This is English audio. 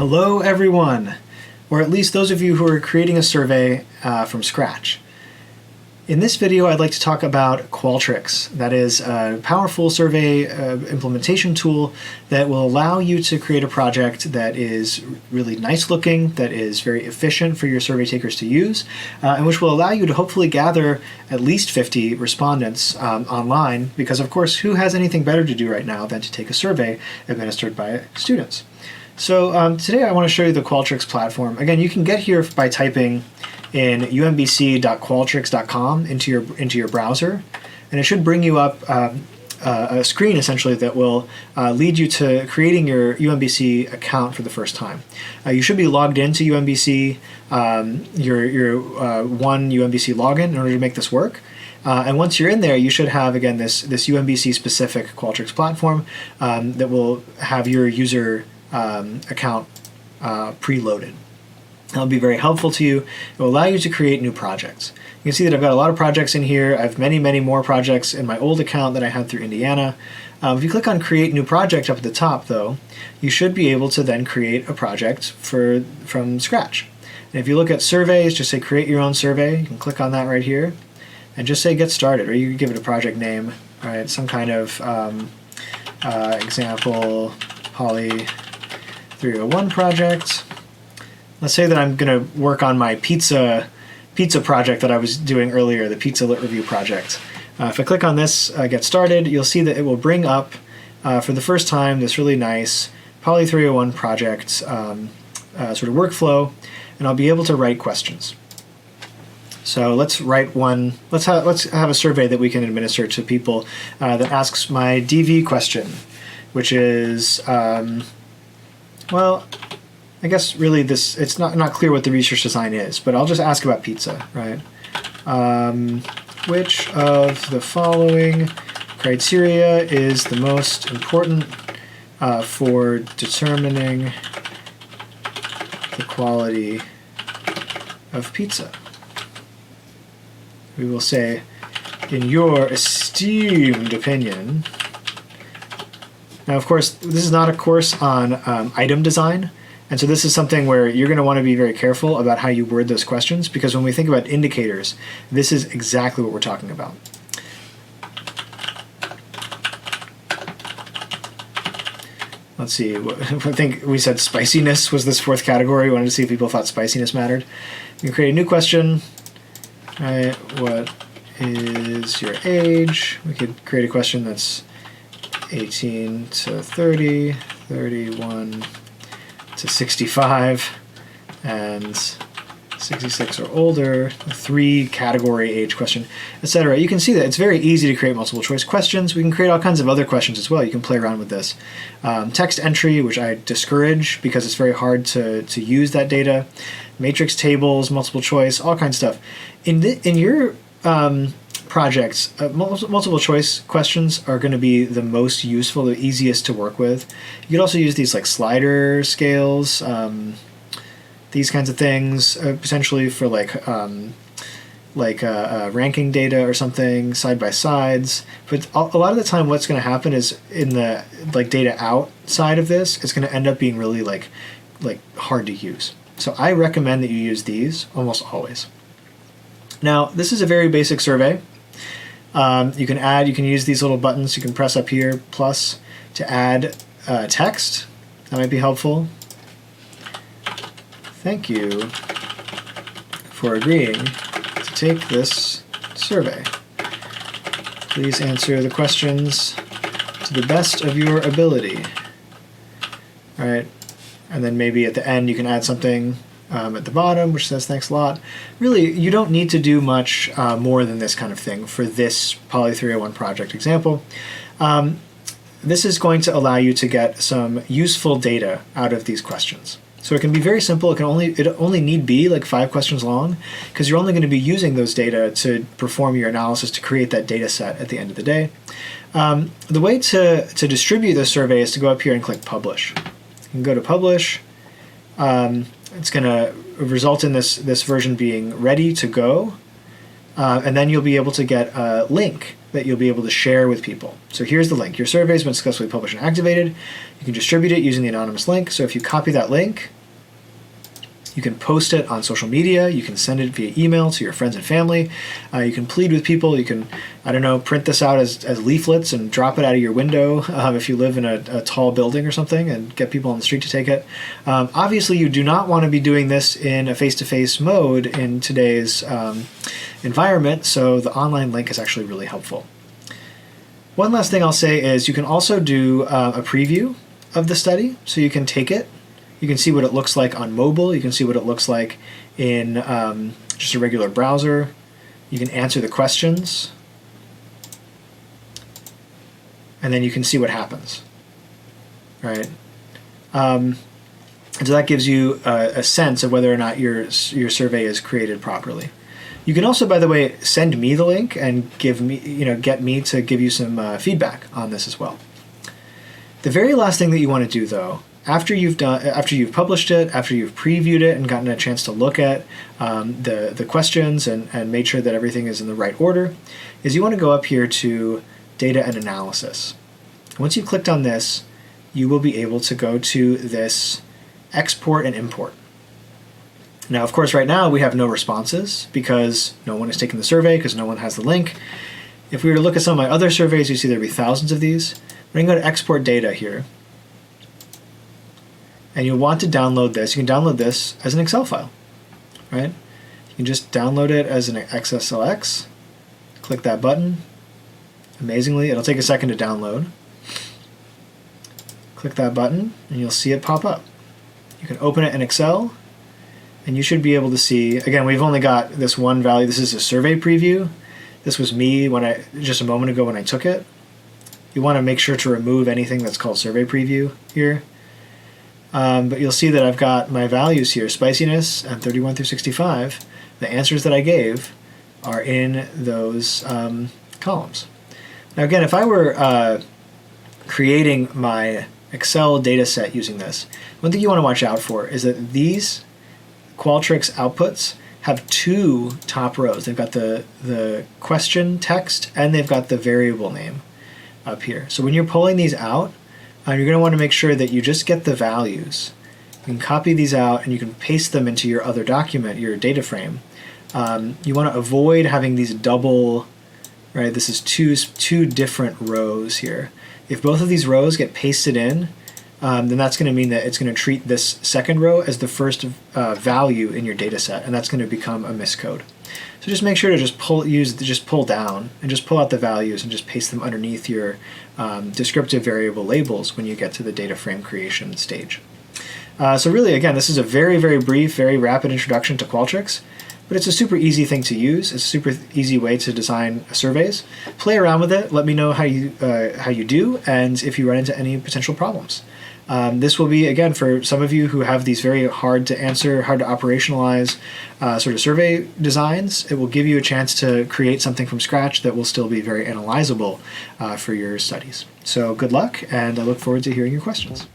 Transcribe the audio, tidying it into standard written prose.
Hello everyone, or at least those of you who are creating a survey from scratch. In this video I'd like to talk about Qualtrics. That is a powerful survey implementation tool that will allow you to create a project that is really nice looking, that is very efficient for your survey takers to use, and which will allow you to hopefully gather at least 50 respondents online, because of course who has anything better to do right now than to take a survey administered by students. So today I want to show you the Qualtrics platform. Again, you can get here by typing in umbc.qualtrics.com into your browser, and it should bring you up a screen essentially that will lead you to creating your UMBC account for the first time. You should be logged into UMBC, your one UMBC login in order to make this work. And once you're in there, you should have, again, this UMBC-specific Qualtrics platform that will have your user account preloaded. That'll be very helpful to you. It will allow you to create new projects. You can see that I've got a lot of projects in here. I have many, many more projects in my old account that I had through Indiana. If you click on Create New Project up at the top, though, you should be able to then create a project from scratch. And if you look at surveys, just say Create Your Own Survey. You can click on that right here and just say Get Started, or you can give it a project name, right? Some kind of example, Poly 301 project. Let's say that I'm going to work on my pizza project that I was doing earlier, the Pizza Lit Review project. If I click on this, Get Started, you'll see that it will bring up, for the first time, this really nice Poly 301 project sort of workflow, and I'll be able to write questions. So let's write one. Let's have a survey that we can administer to people that asks my DV question, which is, well, I guess really it's not clear what the research design is, but I'll just ask about pizza, right? Which of the following criteria is the most important for determining the quality of pizza? We will say, in your esteemed opinion. Now, of course, this is not a course on item design. And so this is something where you're going to want to be very careful about how you word those questions, because when we think about indicators, this is exactly what we're talking about. Let's see, I think we said spiciness was this fourth category. We wanted to see if people thought spiciness mattered. You can create a new question. Right, what is your age? We could create a question that's 18 to 30, 31 to 65, and 66 or older, a 3-category age question, etc. You can see that it's very easy to create multiple choice questions. We can create all kinds of other questions as well. You can play around with this. Text entry, which I discourage because it's very hard to use that data. Matrix tables, multiple choice, all kinds of stuff. In your projects, multiple choice questions are going to be the most useful, the easiest to work with. You could also use these like slider scales, these kinds of things, potentially for ranking data or something, side by sides. But a lot of the time, what's going to happen is in the data out side of this, it's going to end up being really like hard to use. So I recommend that you use these almost always. Now, this is a very basic survey. You can use these little buttons. You can press up here, plus, to add text. That might be helpful. Thank you for agreeing to take this survey. Please answer the questions to the best of your ability. All right. And then maybe at the end you can add something at the bottom which says thanks a lot. Really, you don't need to do much more than this kind of thing for this Poly 301 project example. This is going to allow you to get some useful data out of these questions. So it can be very simple. It only need be like 5 questions long, because you're only going to be using those data to perform your analysis to create that data set at the end of the day. The way to distribute this survey is to go up here and click Publish. You can go to Publish. It's going to result in this version being ready to go. and then you'll be able to get a link that you'll be able to share with people. So here's the link. Your survey has been successfully published and activated. You can distribute it using the anonymous link. So if you copy that link, you can post it on social media. You can send it via email to your friends and family. You can plead with people. You can, I don't know, print this out as leaflets and drop it out of your window if you live in a tall building or something, and get people on the street to take it. Obviously, you do not want to be doing this in a face-to-face mode in today's environment, so the online link is actually really helpful. One last thing I'll say is you can also do a preview of the study, so you can take it. You can see what it looks like on mobile. You can see what it looks like in just a regular browser. You can answer the questions, and then you can see what happens, right? And so that gives you a sense of whether or not your survey is created properly. You can also, by the way, send me the link and get me to give you some feedback on this as well. The very last thing that you want to do, though, after you've published it, after you've previewed it and gotten a chance to look at the questions and made sure that everything is in the right order, is you want to go up here to Data and Analysis. Once you've clicked on this, you will be able to go to this Export and Import. Now, of course, right now we have no responses because no one has taken the survey, because no one has the link. If we were to look at some of my other surveys, you see there'd be thousands of these. We're going to go to Export Data here. And you'll want to download this. You can download this as an Excel file, right? You can just download it as an XSLX. Click that button. Amazingly, it'll take a second to download. Click that button, and you'll see it pop up. You can open it in Excel, and you should be able to see, again, we've only got this one value. This is a survey preview. This was me just a moment ago when I took it. You want to make sure to remove anything that's called survey preview here. But you'll see that I've got my values here, spiciness and 31 through 65. The answers that I gave are in those columns. Now again, if I were creating my Excel data set using this, one thing you want to watch out for is that these Qualtrics outputs have two top rows. They've got the question text and they've got the variable name up here. So when you're pulling these out, you're going to want to make sure that you just get the values. You can copy these out and you can paste them into your other document, your data frame. You want to avoid having these double, right? This is two different rows here. If both of these rows get pasted in, then that's going to mean that it's going to treat this second row as the first value in your data set, and that's going to become a miscode. So just make sure to just pull down and just pull out the values and just paste them underneath your descriptive variable labels when you get to the data frame creation stage. So really, again, this is a very, very brief, very rapid introduction to Qualtrics, but it's a super easy thing to use. It's a super easy way to design surveys. Play around with it. Let me know how you do and if you run into any potential problems. This will be, again, for some of you who have these very hard to answer, hard to operationalize sort of survey designs, it will give you a chance to create something from scratch that will still be very analyzable for your studies. So good luck, and I look forward to hearing your questions.